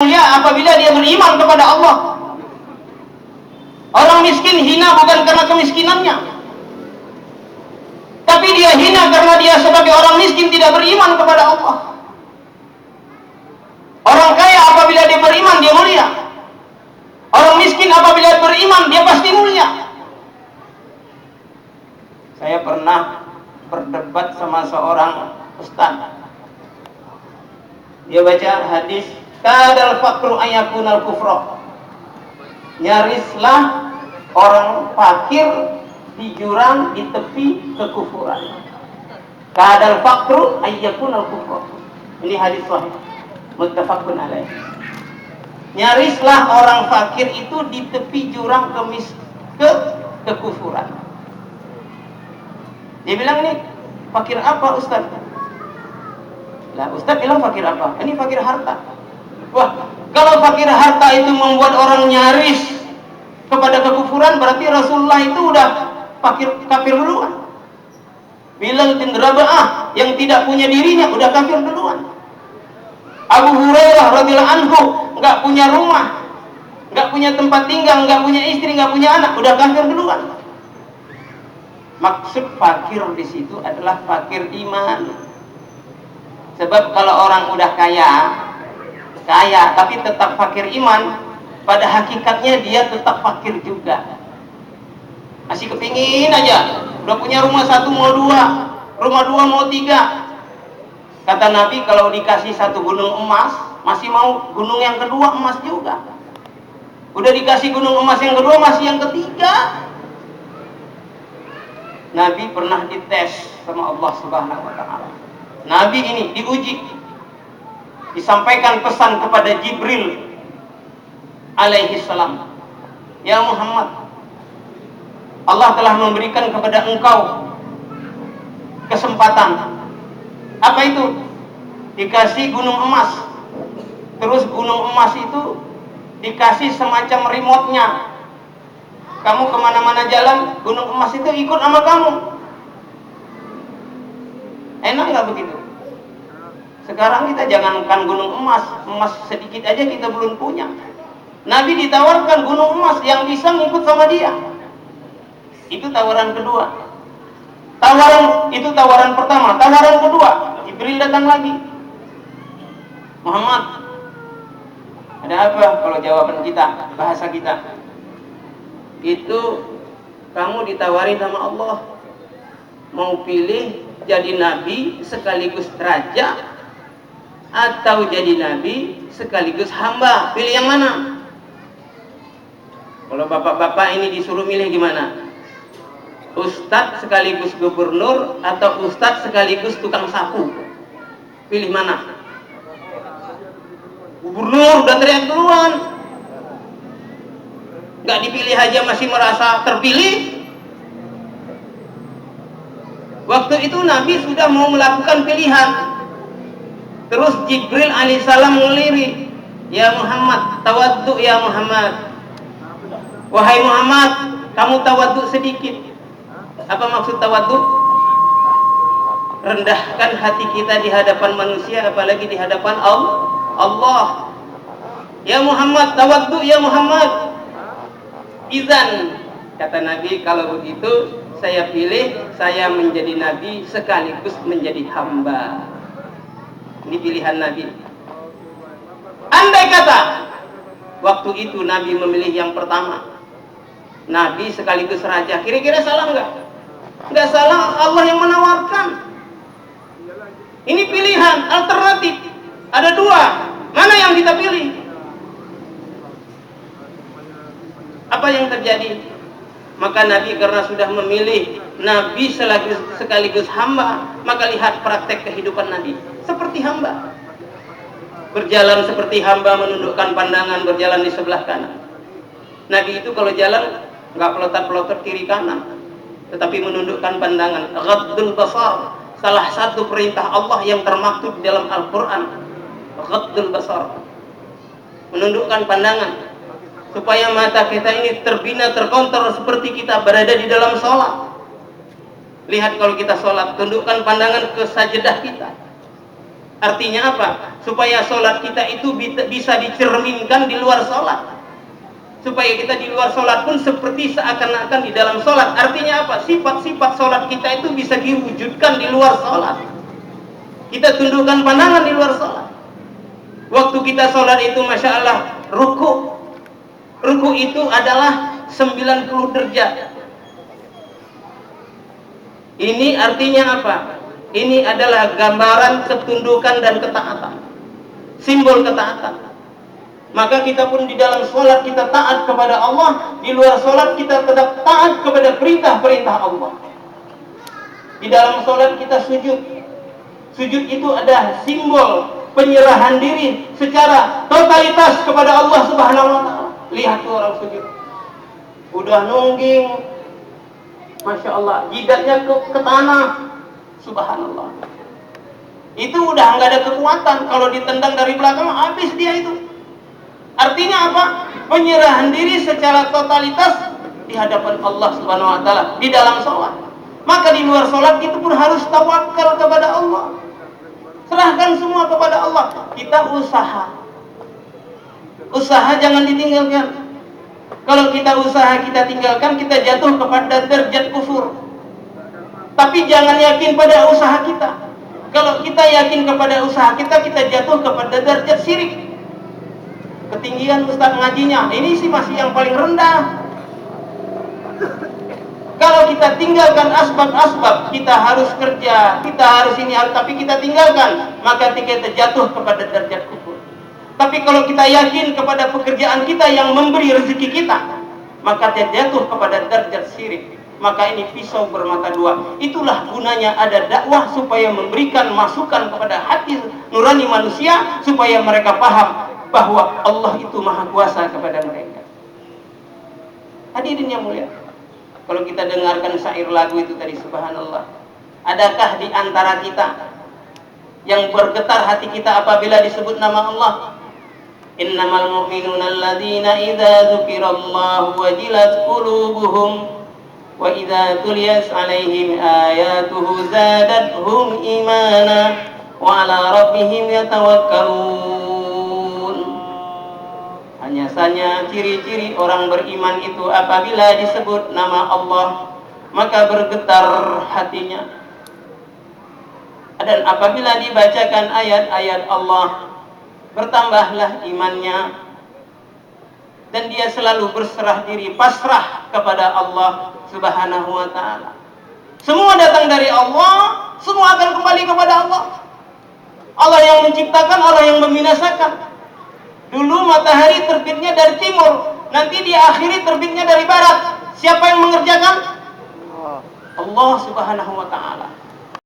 mulia apabila dia beriman kepada Allah. Orang miskin hina bukan karena kemiskinannya, tapi dia hina karena dia sebagai orang miskin tidak beriman kepada Allah. Orang kaya apabila dia beriman dia mulia. Orang miskin apabila beriman dia pasti mulia. Saya pernah berdebat sama seorang ustaz. Dia baca hadis, kadal fakru ayakunal kufra. Nyarislah orang fakir di jurang, di tepi kekufuran. Kadal fakru ayakunal kufra. Ini hadis sahih, muttafaqun alaih. Nyarislah orang fakir itu di tepi jurang kekufuran. Dia bilang, ini fakir apa Ustaz? Lah Ustaz bilang fakir apa? Ini fakir harta. Wah, kalau fakir harta itu membuat orang nyaris kepada kekufuran, berarti Rasulullah itu udah kafir duluan. Bilal bin Rabah yang tidak punya dirinya udah kafir duluan. Abu Hurairah radhiyallahu anhu nggak punya rumah, nggak punya tempat tinggal, nggak punya istri, nggak punya anak, udah kafir duluan. Maksud fakir di situ adalah fakir iman. Sebab kalau orang udah kaya tapi tetap fakir iman, pada hakikatnya dia tetap fakir juga. Masih kepingin aja, udah punya rumah 1 mau 2, rumah 2 mau 3. Kata Nabi, kalau dikasih 1 gunung emas, masih mau gunung yang kedua emas juga. Udah dikasih gunung emas yang kedua, masih yang ketiga. Nabi pernah dites sama Allah Subhanahu wa ta'ala. Nabi ini diuji, disampaikan pesan kepada Jibril alaihi salam, ya Muhammad, Allah telah memberikan kepada engkau kesempatan. Apa itu? Dikasih gunung emas. Terus gunung emas itu dikasih semacam remote-nya. Kamu kemana-mana jalan, gunung emas itu ikut sama kamu. Enak nggak begitu? Sekarang kita jangankan gunung emas, emas sedikit aja kita belum punya. Nabi ditawarkan gunung emas yang bisa ngikut sama dia. Itu tawaran kedua. Itu tawaran pertama. Tawaran kedua, Jibril datang lagi. Muhammad, ada apa? Kalau jawaban kita, bahasa kita, itu kamu ditawari sama Allah, mau pilih jadi nabi sekaligus raja atau jadi nabi sekaligus hamba, pilih yang mana? Kalau bapak-bapak ini disuruh milih gimana? Ustadz sekaligus gubernur atau ustadz sekaligus tukang sapu, pilih mana? Gubernur udah teriak duluan, nggak dipilih aja masih merasa terpilih. Waktu itu Nabi sudah mau melakukan pilihan. Terus Jibril alaihissalam melirik, ya Muhammad, tawaddu ya Muhammad. Wahai Muhammad, kamu tawaddu sedikit. Apa maksud tawaddu? Rendahkan hati kita di hadapan manusia, apalagi di hadapan Allah. Ya Muhammad, tawaddu ya Muhammad. Izan, kata Nabi, kalau begitu saya pilih saya menjadi nabi sekaligus menjadi hamba. Ini pilihan Nabi. Andai kata waktu itu Nabi memilih yang pertama, nabi sekaligus raja, kira-kira salah nggak? Nggak salah, Allah yang menawarkan. Ini pilihan alternatif, ada 2, mana yang kita pilih? Apa yang terjadi? Maka Nabi karena sudah memilih nabi sekaligus hamba, maka lihat praktek kehidupan Nabi seperti hamba. Berjalan seperti hamba, menundukkan pandangan, berjalan di sebelah kanan. Nabi itu kalau jalan nggak pelotot-pelotot kiri kanan, tetapi menundukkan pandangan. Ghaddul basar, salah satu perintah Allah yang termaktub dalam Al-Quran. Ghaddul basar, menundukkan pandangan, supaya mata kita ini terbina, terkontrol seperti kita berada di dalam sholat. Lihat kalau kita sholat, tundukkan pandangan ke sajadah kita. Artinya apa? Supaya sholat kita itu bisa dicerminkan di luar sholat. Supaya kita di luar sholat pun seperti seakan-akan di dalam sholat. Artinya apa? Sifat-sifat sholat kita itu bisa diwujudkan di luar sholat. Kita tundukkan pandangan di luar sholat. Waktu kita sholat itu Masya Allah, ruku. Ruku itu adalah 90 derajat. Ini artinya apa? Ini adalah gambaran ketundukan dan ketaatan. Simbol ketaatan. Maka kita pun di dalam sholat kita taat kepada Allah. Di luar sholat kita tetap taat kepada perintah-perintah Allah. Di dalam sholat kita sujud. Sujud itu ada simbol penyerahan diri secara totalitas kepada Allah Subhanahu wa ta'ala. Lihat tuh orang sujud. Udah nungging. Masya Allah. Jidatnya ke tanah. Subhanallah. Itu udah nggak ada kekuatan. Kalau ditendang dari belakang habis dia itu. Artinya apa? Penyerahan diri secara totalitas di hadapan Allah Subhanahu wa taala di dalam sholat. Maka di luar sholat itu pun harus tawakal kepada Allah. Serahkan semua kepada Allah. Kita usaha. Usaha jangan ditinggalkan. Kalau kita usaha kita tinggalkan, kita jatuh kepada derajat kufur. Tapi jangan yakin pada usaha kita. Kalau kita yakin kepada usaha kita, kita jatuh kepada derajat syirik. Ketinggian ustaz ngajinya, ini sih masih yang paling rendah. Kalau kita tinggalkan asbab-asbab, kita harus kerja, kita harus ini, tapi kita tinggalkan, maka kita jatuh kepada derajat kufur. Tapi kalau kita yakin kepada pekerjaan kita yang memberi rezeki kita, maka dia jatuh kepada derajat syirik. Maka ini pisau bermata dua. Itulah gunanya ada dakwah, supaya memberikan masukan kepada hati nurani manusia, supaya mereka paham bahwa Allah itu maha kuasa kepada mereka. Hadirin yang mulia, kalau kita dengarkan syair lagu itu tadi, subhanallah, adakah di antara kita yang bergetar hati kita apabila disebut nama Allah? Innamal mu'minuna alladzina idza dzukirallahu wajilat qulubuhum wa idza tuliyat 'alaihim ayatuhu zadatuhum imana wa 'ala rabbihim yatawakkalun. Hanya saja ciri-ciri orang beriman itu apabila disebut nama Allah maka bergetar hatinya. Dan apabila dibacakan ayat-ayat Allah bertambahlah imannya. Dan dia selalu berserah diri, pasrah kepada Allah Subhanahu wa ta'ala. Semua datang dari Allah, semua akan kembali kepada Allah. Allah yang menciptakan, Allah yang membinasakan. Dulu matahari terbitnya dari timur, nanti di akhiri terbitnya dari barat. Siapa yang mengerjakan? Allah Subhanahu wa ta'ala.